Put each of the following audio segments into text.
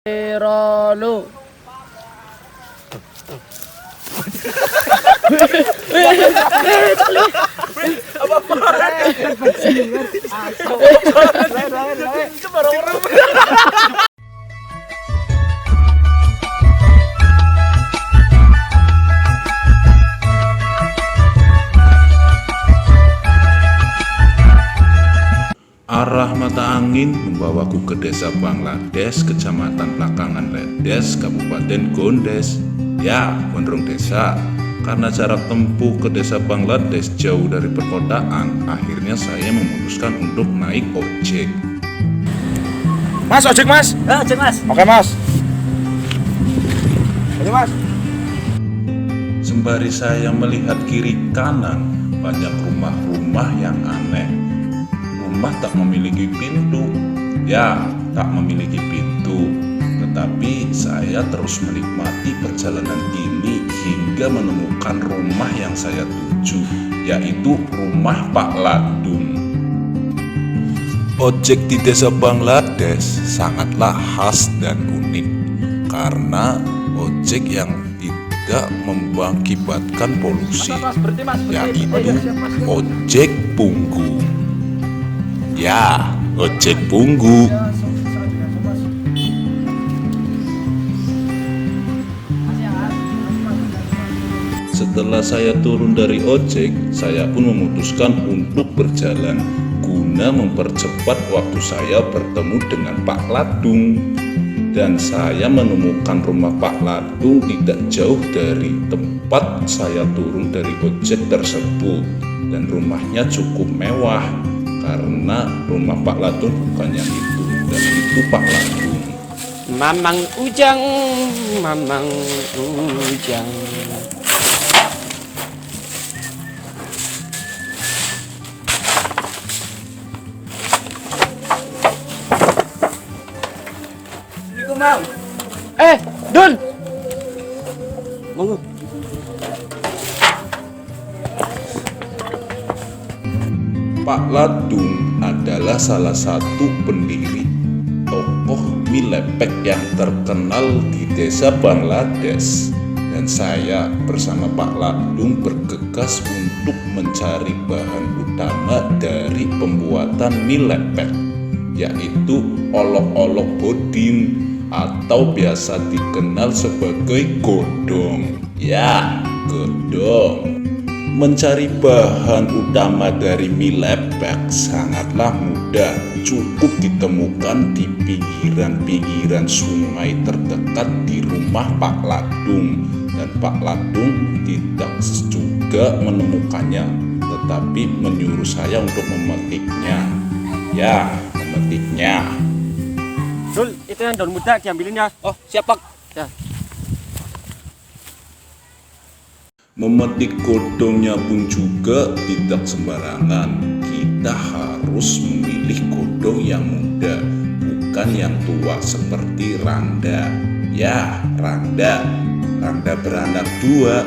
Rolu. Arah mata angin membawaku ke desa Bangladesh, kecamatan Belakangan Ledes, Kabupaten Gondes. Ya, gondrong desa. Karena jarak tempuh ke desa Bangladesh jauh dari perkotaan, akhirnya saya memutuskan untuk naik ojek. Mas, ojek mas? Ojek mas. Oke mas. Ini mas. Sembari saya melihat kiri kanan, banyak rumah-rumah yang aneh. Rumah tak memiliki pintu, ya tak memiliki pintu. Tetapi saya terus menikmati perjalanan ini hingga menemukan rumah yang saya tuju, yaitu rumah Pak Ladung. Ojek di desa Bangladesh sangatlah khas dan unik karena ojek yang tidak mengakibatkan polusi, yaitu ojek punggu. Ya, ojek punggu. Setelah saya turun dari ojek, saya pun memutuskan untuk berjalan guna mempercepat waktu saya bertemu dengan Pak Ladung. Dan saya menemukan rumah Pak Ladung tidak jauh dari tempat saya turun dari ojek tersebut. Dan rumahnya cukup mewah karena rumah Pak Ladung bukan yang itu, dan itu Pak Ladung. Mamang Ujang, Mamang Ujang. Dun. Monggo. Pak Ladung adalah salah satu pendiri tokoh mie lepek yang terkenal di desa Bangladesh. Dan saya bersama Pak Ladung bergegas untuk mencari bahan utama dari pembuatan mie lepek, yaitu olok-olok bodin atau biasa dikenal sebagai godong. Ya, godong. Mencari bahan utama dari mie lepek sangatlah mudah, cukup ditemukan di pinggiran-pinggiran sungai terdekat di rumah Pak Ladung. Dan Pak Ladung tidak juga menemukannya, tetapi menyuruh saya untuk memetiknya. Ya, memetiknya. Dul, itu yang daun muda diambilin ya. Oh, siap Pak. Ya. Memetik godongnya pun juga tidak sembarangan. Kita harus memilih godong yang muda, bukan yang tua seperti Rangda. Ya, Rangda beranak dua.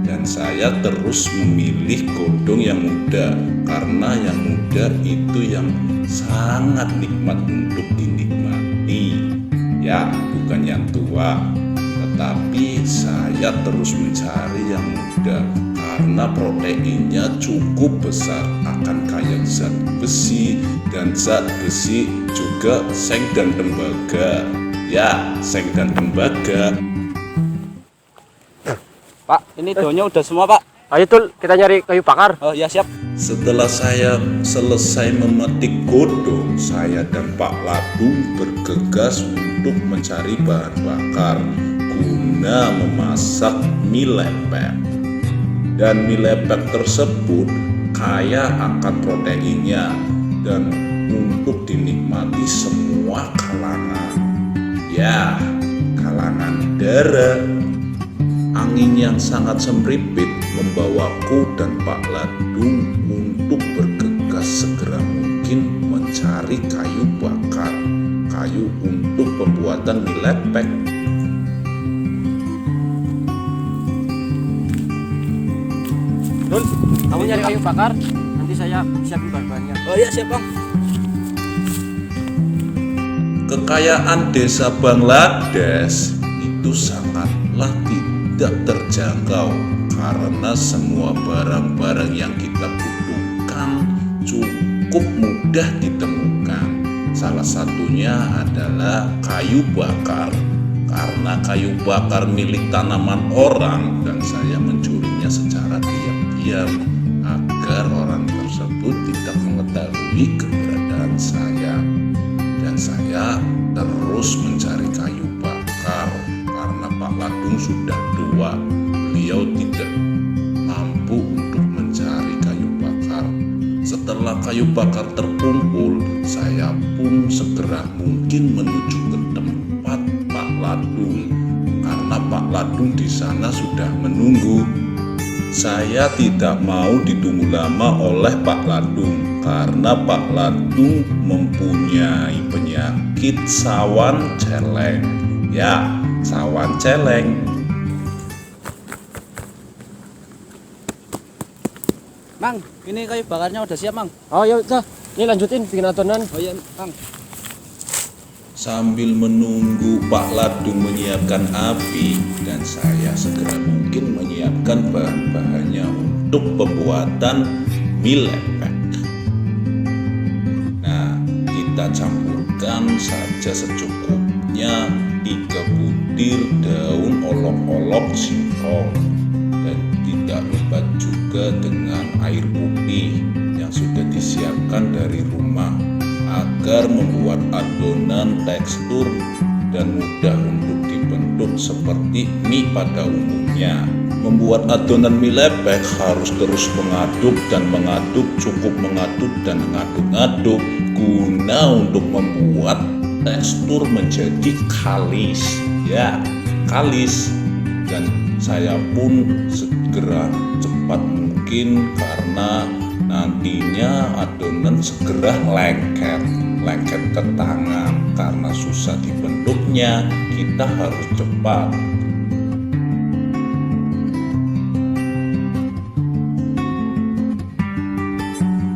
Dan saya terus memilih godong yang muda, karena yang muda itu yang sangat nikmat untuk dinikmati. Ya, bukan yang tua. Tetapi saya terus mencari yang muda karena proteinnya cukup besar, akan kaya zat besi, dan zat besi juga seng dan tembaga. Ya, seng dan tembaga. Pak, ini daunnya udah semua Pak. Ayo Dul, kita nyari kayu bakar. Oh ya siap. Setelah saya selesai memetik godong, saya dan Pak Ladung bergegas untuk mencari bahan bakar guna memasak mie lepek. Dan mie lepek tersebut kaya akan proteinnya dan untuk dinikmati semua kalangan. Ya, kalangan darah. Angin yang sangat semripit membawaku dan Pak Ladung untuk bergegas segera mungkin mencari kayu bakar, kayu untuk pembuatan mie lepek. Dul, kamu nyari kayu bakar, nanti saya siapin bahan-bahannya. Oh iya siap Bang. Kekayaan desa Bangladesh itu sangatlah tidak terjangkau karena semua barang-barang yang kita butuhkan cukup mudah ditemukan. Salah satunya adalah kayu bakar. Karena kayu bakar milik tanaman orang dan saya mencurinya secara diam-diam agar orang tersebut tidak mengetahui keberadaan saya. Dan saya terus mencari kayu bakar karena Pak Ladung sudah tua. Beliau tidak mampu untuk mencari kayu bakar. Setelah kayu bakar terkumpul, saya pun segera mungkin menuju ke tempat Pak Ladung karena Pak Ladung di sana sudah menunggu. Saya tidak mau ditunggu lama oleh Pak Ladung karena Pak Ladung mempunyai penyakit sawan celeng. Ya, sawan celeng. Mang, ini kayu bakarnya udah siap, Mang. Oh ya udah, ini lanjutin bikin adonan. Oh iya, Mang. Sambil menunggu Pak Ladung menyiapkan api dan saya segera mungkin menyiapkan bahan-bahannya untuk pembuatan mie lepek. Nah, kita campurkan saja secukupnya 3 butir daun olok-olok singkong dan tidak lupa juga dengan air putih yang sudah disiapkan dari rumah agar membuat adonan tekstur dan mudah untuk dibentuk seperti mie pada umumnya. Membuat adonan mie lepek harus terus mengaduk dan mengaduk, cukup mengaduk dan mengaduk-aduk guna untuk membuat tekstur menjadi kalis. Ya, kalis. Dan saya pun segera cepat mungkin karena nantinya adonan segera lengket ke tangan karena susah dibentuknya, kita harus cepat.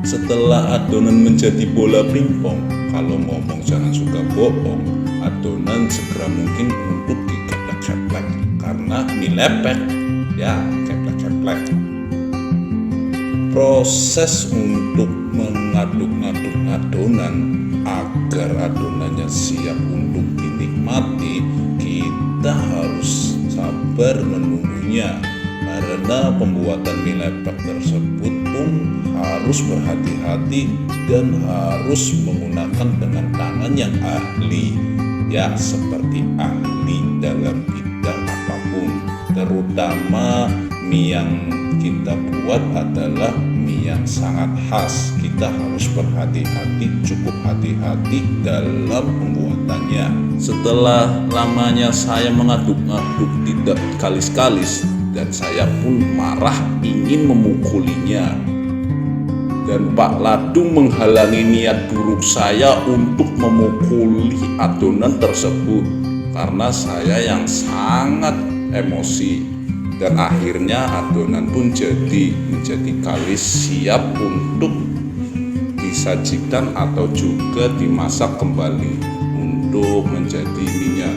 Setelah adonan menjadi bola pingpong, kalau ngomong jangan suka bohong, adonan segera mungkin untuk dikeplek-keplek karena mie lepek. Ya, keplek-keplek. Proses untuk mengaduk-aduk adonan agar adonannya siap untuk dinikmati, kita harus sabar menunggunya karena pembuatan mie lepek tersebut pun harus berhati-hati dan harus menggunakan dengan tangan yang ahli, ya seperti ahli dalam bidang apapun, terutama mie yang kita buat adalah mie yang sangat khas. Kita harus berhati-hati, cukup hati-hati dalam pembuatannya. Setelah lamanya saya mengaduk-aduk tidak kalis-kalis dan saya pun marah ingin memukulinya. Dan Pak Ladung menghalangi niat buruk saya untuk memukuli adonan tersebut karena saya yang sangat emosi. Dan akhirnya adonan pun menjadi kalis siap untuk disajikan atau juga dimasak kembali untuk menjadi minyak.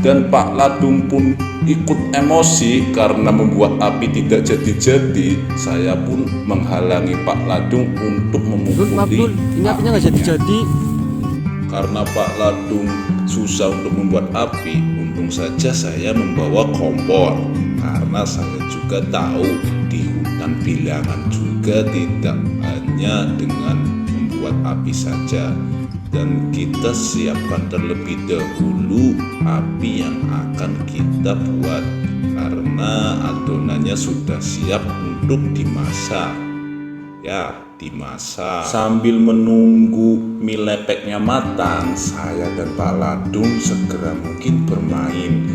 Dan Pak Ladung pun ikut emosi karena membuat api tidak jadi-jadi. Saya pun menghalangi Pak Ladung untuk memukuli. Ini apinya nggak jadi-jadi. Karena Pak Ladung susah untuk membuat api, untung saja saya membawa kompor. Karena saya juga tahu di hutan bilangan juga tidak hanya dengan membuat api saja. Dan kita siapkan terlebih dahulu api yang akan kita buat karena adonannya sudah siap untuk dimasak. Ya, dimasak. Sambil menunggu mie lepeknya matang, saya dan Pak Ladung segera mungkin bermain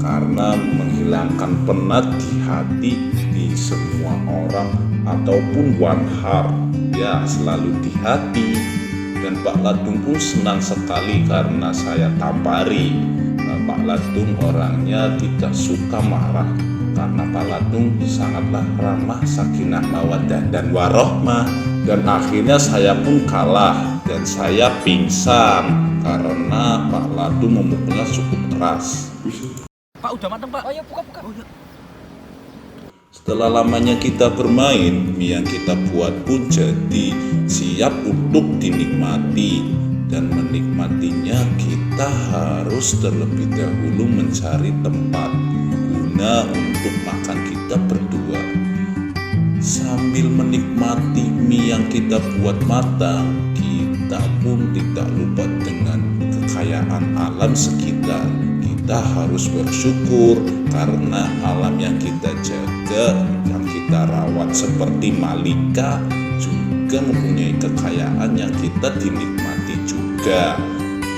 karena menghilangkan penat di hati di semua orang ataupun one heart, ya selalu di hati. Dan Pak Ladung pun senang sekali karena saya tampari. Pak Ladung orangnya tidak suka marah karena Pak Ladung sangatlah ramah, sakinah, mawaddah dan warohmah. Dan akhirnya saya pun kalah dan saya pingsan karena Pak Ladu memukulnya cukup keras. Pak, udah mateng, Pak. Oh ya, buka. Setelah lamanya kita bermain, mie yang kita buat pun jadi siap untuk dinikmati. Dan menikmatinya kita harus terlebih dahulu mencari tempat guna untuk makan kita berdua. Sambil menikmati mie yang kita buat matang, kita pun tidak lupa dengan kekayaan alam sekitar. Kita harus bersyukur karena alam yang kita jaga, yang kita rawat seperti Malika juga mempunyai kekayaan yang kita dinikmati juga.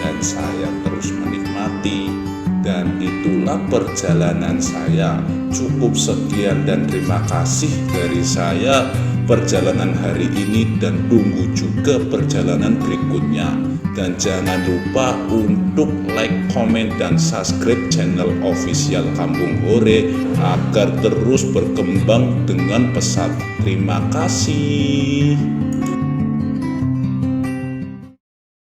Dan saya terus menikmati, dan itulah perjalanan saya. Cukup sekian dan terima kasih dari saya perjalanan hari ini, dan tunggu juga perjalanan berikutnya. Dan jangan lupa untuk like, komen, dan subscribe channel official Kampung Hore agar terus berkembang dengan pesat. Terima kasih.